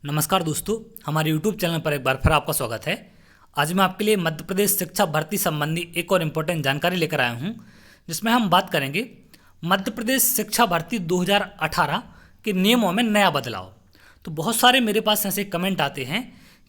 नमस्कार दोस्तों, हमारे YouTube चैनल पर एक बार फिर आपका स्वागत है। आज मैं आपके लिए मध्य प्रदेश शिक्षा भर्ती संबंधी एक और इम्पोर्टेंट जानकारी लेकर आया हूं, जिसमें हम बात करेंगे मध्य प्रदेश शिक्षा भर्ती 2018 के नियमों में नया बदलाव। तो बहुत सारे मेरे पास ऐसे कमेंट आते हैं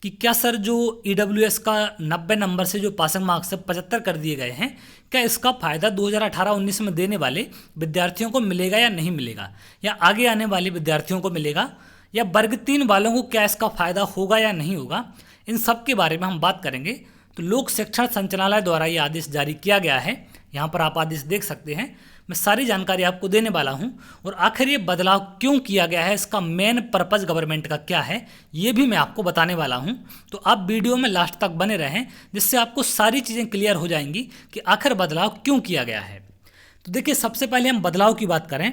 कि क्या सर जो EWS का 90 नंबर से जो पासिंग मार्क्स से 75 कर दिए गए हैं, क्या इसका फ़ायदा 2018-19 में देने वाले विद्यार्थियों को मिलेगा या नहीं मिलेगा, या आगे आने वाले विद्यार्थियों को मिलेगा, या वर्ग 3 वालों को क्या इसका फ़ायदा होगा या नहीं होगा। इन सब के बारे में हम बात करेंगे। तो लोक शिक्षण संचालनालय द्वारा ये आदेश जारी किया गया है, यहाँ पर आप आदेश देख सकते हैं। मैं सारी जानकारी आपको देने वाला हूँ, और आखिर ये बदलाव क्यों किया गया है, इसका मेन पर्पज़ गवर्नमेंट का क्या है, ये भी मैं आपको बताने वाला हूँ। तो आप वीडियो में लास्ट तक बने रहें, जिससे आपको सारी चीज़ें क्लियर हो जाएंगी कि आखिर बदलाव क्यों किया गया है। तो देखिए, सबसे पहले हम बदलाव की बात करें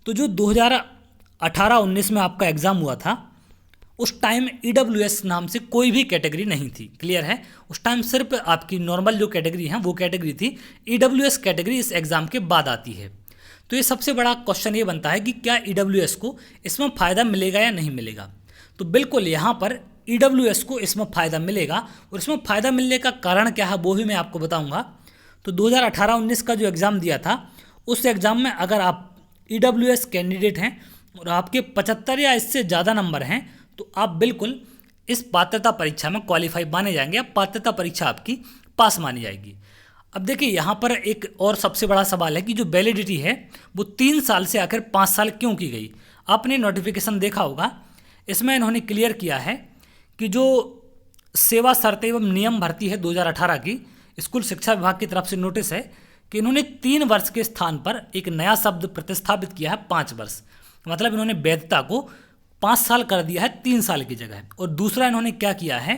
तो जो 2018-19 में आपका एग्ज़ाम हुआ था, उस टाइम EWS नाम से कोई भी कैटेगरी नहीं थी। क्लियर है? उस टाइम सिर्फ आपकी नॉर्मल जो कैटेगरी है वो कैटेगरी थी। EWS कैटेगरी इस एग्ज़ाम के बाद आती है। तो ये सबसे बड़ा क्वेश्चन ये बनता है कि क्या EWS को इसमें फ़ायदा मिलेगा या नहीं मिलेगा। तो बिल्कुल यहाँ पर EWS को इसमें फ़ायदा मिलेगा, और इसमें फ़ायदा मिलने का कारण क्या है वो भी मैं आपको बताऊँगा। तो 2018-19 का जो एग्ज़ाम दिया था, उस एग्ज़ाम में अगर आप EWS कैंडिडेट हैं और आपके 75 या इससे ज़्यादा नंबर हैं, तो आप बिल्कुल इस पात्रता परीक्षा में क्वालिफाई माने जाएंगे, अब पात्रता परीक्षा आपकी पास मानी जाएगी। अब देखिए, यहाँ पर एक और सबसे बड़ा सवाल है कि जो वैलिडिटी है वो 3 साल से आखिर 5 साल क्यों की गई। आपने नोटिफिकेशन देखा होगा, इसमें इन्होंने क्लियर किया है कि जो सेवा शर्तें एवं नियम भर्ती है 2018 की, स्कूल शिक्षा विभाग की तरफ से नोटिस है कि इन्होंने 3 वर्ष के स्थान पर एक नया शब्द प्रतिस्थापित किया है, 5 वर्ष। मतलब इन्होंने वैधता को 5 साल कर दिया है 3 साल की जगह। और दूसरा इन्होंने क्या किया है,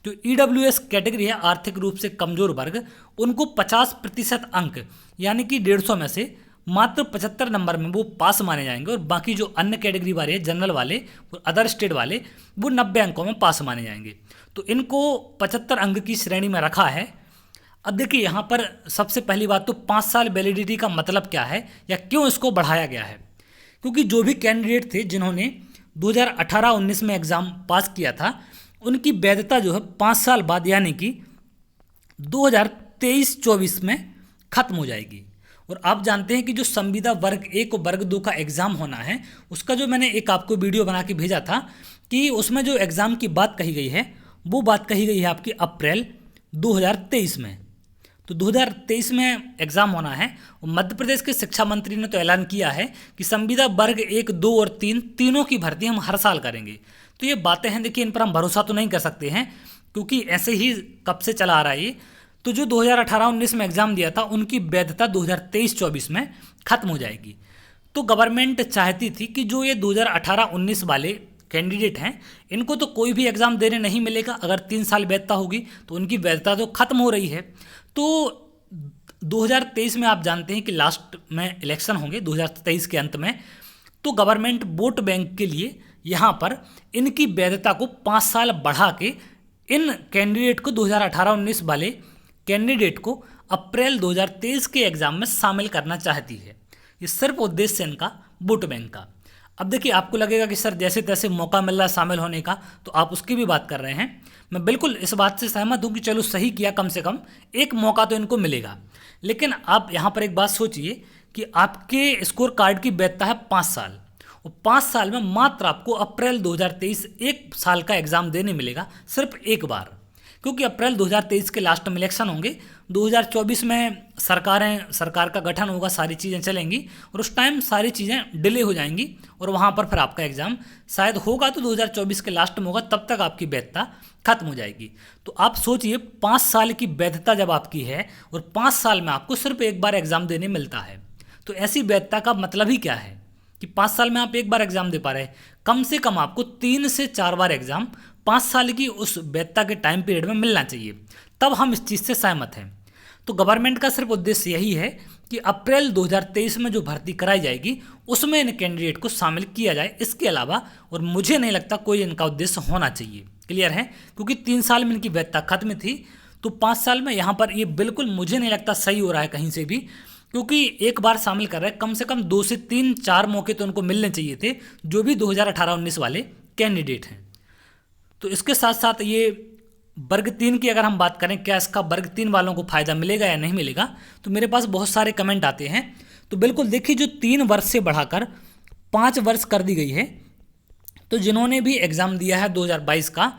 जो EWS कैटेगरी है, आर्थिक रूप से कमजोर वर्ग, उनको 50% अंक यानी कि 150 में से मात्र 75 नंबर में वो पास माने जाएंगे, और बाकी जो अन्य कैटेगरी वाले, जनरल वाले, अदर स्टेट वाले, वो 90 अंकों में पास माने जाएंगे। तो इनको 75 अंक की श्रेणी में रखा है। अब देखिए, यहाँ पर सबसे पहली बात तो 5 साल वैलिडिटी का मतलब क्या है, या क्यों इसको बढ़ाया गया है। क्योंकि जो भी कैंडिडेट थे जिन्होंने 2018-19 में एग्ज़ाम पास किया था, उनकी वैधता जो है 5 साल बाद यानी कि 2023-24 में ख़त्म हो जाएगी। और आप जानते हैं कि जो संविदा वर्ग 1 और वर्ग 2 का एग्ज़ाम होना है, उसका जो मैंने एक आपको वीडियो बना के भेजा था, कि उसमें जो एग्ज़ाम की बात कही गई है, वो बात कही गई है आपकी अप्रैल 2023 में। तो 2023 में एग्ज़ाम होना है, और मध्य प्रदेश के शिक्षा मंत्री ने तो ऐलान किया है कि संविदा वर्ग 1, 2 और 3 तीनों की भर्ती हम हर साल करेंगे। तो ये बातें हैं, देखिए, इन पर हम भरोसा तो नहीं कर सकते हैं, क्योंकि ऐसे ही कब से चला आ रहा है ये। तो जो 2018-19 में एग्ज़ाम दिया था, उनकी वैधता 2023-24 में ख़त्म हो जाएगी। तो गवर्नमेंट चाहती थी कि जो ये 2018-19 वाले कैंडिडेट हैं, इनको तो कोई भी एग्ज़ाम देने नहीं मिलेगा। अगर 3 साल वैधता होगी तो उनकी वैधता तो ख़त्म हो रही है। तो 2023 में आप जानते हैं कि लास्ट में इलेक्शन होंगे, 2023 के अंत में। तो गवर्नमेंट वोट बैंक के लिए यहाँ पर इनकी वैधता को 5 साल बढ़ा के इन कैंडिडेट को 2018-19 वाले कैंडिडेट को अप्रैल 2023 के एग्ज़ाम में शामिल करना चाहती है। ये सिर्फ उद्देश्य इनका वोट बैंक का। अब देखिए, आपको लगेगा कि सर जैसे तैसे मौका मिल रहा है शामिल होने का, तो आप उसकी भी बात कर रहे हैं। मैं बिल्कुल इस बात से सहमत हूँ कि चलो सही किया, कम से कम एक मौका तो इनको मिलेगा। लेकिन आप यहाँ पर एक बात सोचिए कि आपके स्कोर कार्ड की वैधता है 5 साल, और 5 साल में मात्र आपको अप्रैल 2023 1 साल का एग्ज़ाम देने मिलेगा, सिर्फ एक बार। क्योंकि अप्रैल 2023 के लास्ट में इलेक्शन होंगे, 2024 में सरकार का गठन होगा, सारी चीज़ें चलेंगी, और उस टाइम सारी चीज़ें डिले हो जाएंगी, और वहाँ पर फिर आपका एग्ज़ाम शायद होगा तो 2024 के लास्ट में होगा, तब तक आपकी वैधता खत्म हो जाएगी। तो आप सोचिए, 5 साल की वैधता जब आपकी है, और 5 साल में आपको सिर्फ एक बार एग्ज़ाम देने मिलता है, तो ऐसी वैधता का मतलब ही क्या है कि 5 साल में आप एक बार एग्ज़ाम दे पा रहे हैं। कम से कम आपको 3 से 4 बार एग्ज़ाम 5 साल की उस वैधता के टाइम पीरियड में मिलना चाहिए, तब हम इस चीज़ से सहमत हैं। तो गवर्नमेंट का सिर्फ उद्देश्य यही है कि अप्रैल 2023 में जो भर्ती कराई जाएगी, उसमें इन कैंडिडेट को शामिल किया जाए। इसके अलावा और मुझे नहीं लगता कोई इनका उद्देश्य होना चाहिए। क्लियर है? क्योंकि 3 साल में इनकी वैधता खत्म थी, तो 5 साल में यहाँ पर ये बिल्कुल मुझे नहीं लगता सही हो रहा है कहीं से भी, क्योंकि एक बार शामिल कर रहे हैं, कम से कम 2 से 3 4 मौके तो उनको मिलने चाहिए थे, जो भी 2018-19 वाले कैंडिडेट हैं। तो इसके साथ साथ ये वर्ग 3 की अगर हम बात करें, क्या इसका वर्ग 3 वालों को फ़ायदा मिलेगा या नहीं मिलेगा, तो मेरे पास बहुत सारे कमेंट आते हैं। तो बिल्कुल देखिए, जो 3 वर्ष से बढ़ाकर 5 वर्ष कर दी गई है, तो जिन्होंने भी एग्ज़ाम दिया है 2022 का,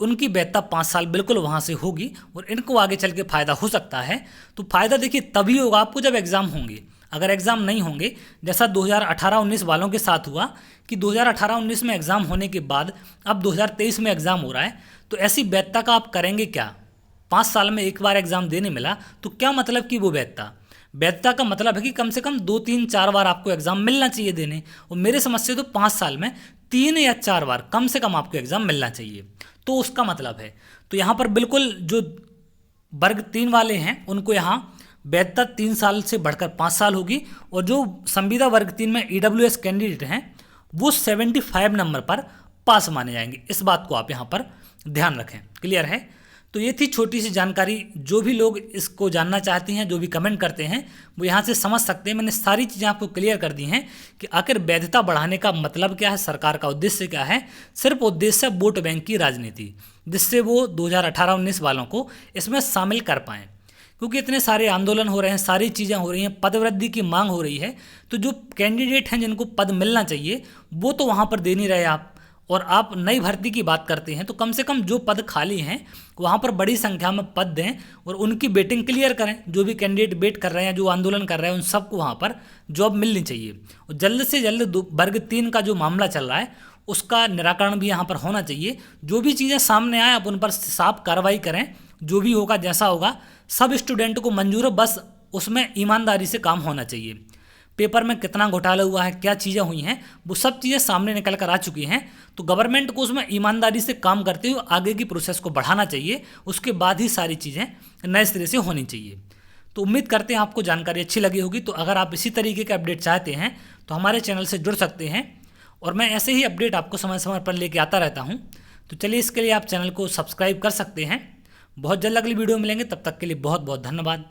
उनकी वैधता 5 साल बिल्कुल वहाँ से होगी और इनको आगे चल के फ़ायदा हो सकता है। तो फ़ायदा देखिए तभी होगा आपको जब एग्ज़ाम होंगे। अगर एग्ज़ाम नहीं होंगे, जैसा 2018-19 वालों के साथ हुआ कि 2018-19 में एग्ज़ाम होने के बाद अब 2023 में एग्ज़ाम हो रहा है, तो ऐसी वैधता का आप करेंगे क्या? 5 साल में एक बार एग्ज़ाम देने मिला तो क्या मतलब कि वो वैधता का मतलब है कि कम से कम 2, 3, 4 बार आपको एग्ज़ाम मिलना चाहिए देने, और मेरे समझ से तो 5 साल में 3 या 4 बार कम से कम आपको एग्ज़ाम मिलना चाहिए, तो उसका मतलब है। तो यहाँ पर बिल्कुल जो वर्ग 3 वाले हैं उनको यहाँ वैधता 3 साल से बढ़कर 5 साल होगी, और जो संविदा वर्ग 3 में EWS कैंडिडेट हैं वो 75 नंबर पर पास माने जाएंगे। इस बात को आप यहाँ पर ध्यान रखें। क्लियर है? तो ये थी छोटी सी जानकारी। जो भी लोग इसको जानना चाहते हैं, जो भी कमेंट करते हैं, वो यहाँ से समझ सकते हैं। मैंने सारी चीज़ें आपको क्लियर कर दी हैं कि आखिर वैधता बढ़ाने का मतलब क्या है, सरकार का उद्देश्य क्या है। सिर्फ उद्देश्य है वोट बैंक की राजनीति, जिससे वो 2018-19 वालों को इसमें शामिल कर पाएँ, क्योंकि इतने सारे आंदोलन हो रहे हैं, सारी चीज़ें हो रही हैं, पदवृद्धि की मांग हो रही है। तो जो कैंडिडेट हैं जिनको पद मिलना चाहिए वो तो वहाँ पर दे नहीं रहे आप, और आप नई भर्ती की बात करते हैं, तो कम से कम जो पद खाली हैं वहाँ पर बड़ी संख्या में पद दें और उनकी वेटिंग क्लियर करें। जो भी कैंडिडेट वेट कर रहे हैं, जो आंदोलन कर रहे हैं, उन सबको वहाँ पर जॉब मिलनी चाहिए। और जल्द से जल्द वर्ग 3 का जो मामला चल रहा है उसका निराकरण भी यहाँ पर होना चाहिए। जो भी चीज़ें सामने आए आप उन पर साफ कार्रवाई करें। जो भी होगा, जैसा होगा, सब स्टूडेंट को मंजूर है, बस उसमें ईमानदारी से काम होना चाहिए। पेपर में कितना घोटाला हुआ है, क्या चीज़ें हुई हैं, वो सब चीज़ें सामने निकल कर आ चुकी हैं। तो गवर्नमेंट को उसमें ईमानदारी से काम करते हुए आगे की प्रोसेस को बढ़ाना चाहिए। उसके बाद ही सारी चीज़ें नए सिरे से होनी चाहिए। तो उम्मीद करते हैं आपको जानकारी अच्छी लगी होगी। तो अगर आप इसी तरीके के अपडेट चाहते हैं तो हमारे चैनल से जुड़ सकते हैं, और मैं ऐसे ही अपडेट आपको समय समय पर लेके आता रहता हूँ। तो चलिए, इसके लिए आप चैनल को सब्सक्राइब कर सकते हैं। बहुत जल्द अगली वीडियो मिलेंगे, तब तक के लिए बहुत बहुत धन्यवाद।